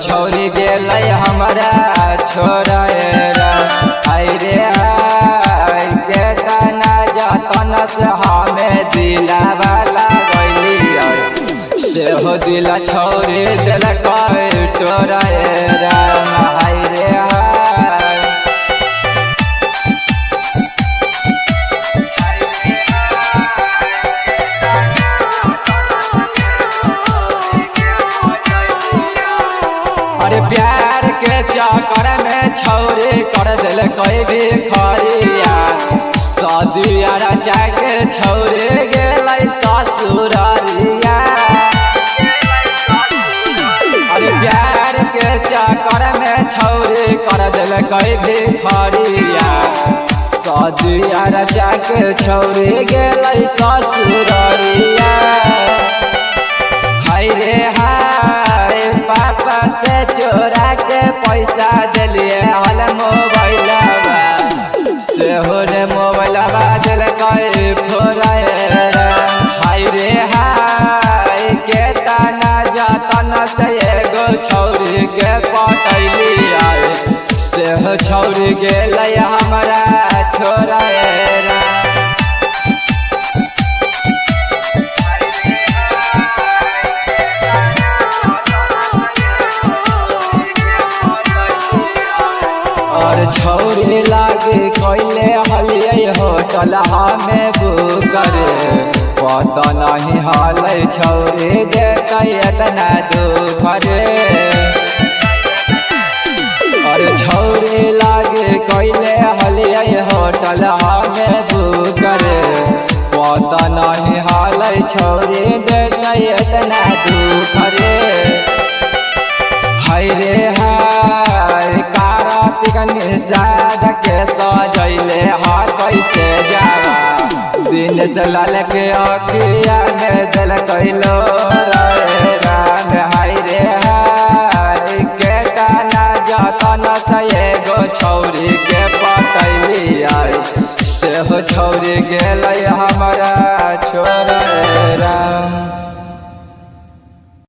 छौरी गेल हमारा छोरा आई रे के तना जतन से हमें दिलावा लगैली से हो दिला छौरी दिल टोरा आई रे अरे प्यार के चक्कर में छौरी कर दिल कोई भी खरिया सदिया रचा के छौरी गेल ससुररिया। अरे प्यार के चक्कर में छौरी कर दिल कोई भी खरिया सदिया रचा के छौरी गेल ससुररिया। हाय रे हाय पापा से चोरा के पैसा दिलिए हल मोबाइल से हो रे मोबाइल दिल फोरा हाय रे हाय के तना जतन से एगो छौरी के पटैली से हो छौरी गेल हमारा छोरा और छौरी लागे कैले हलिए होटल हमें बुकर पता नहीं हाल छौरी देते इतना दुख रे। और छौरी लागे कैले हलिए होटल हमें बुकर पता नहीं हाल छौरी देते इतना दुख रे। हाय रे हाय निषाद के सजैले हर कैसे जावा दिन चलल के अखिया में दिल कैलो राम। हाय रे हाय के तना जतन से एगो छौरी के पटैली से हो छौरी गेल हमारा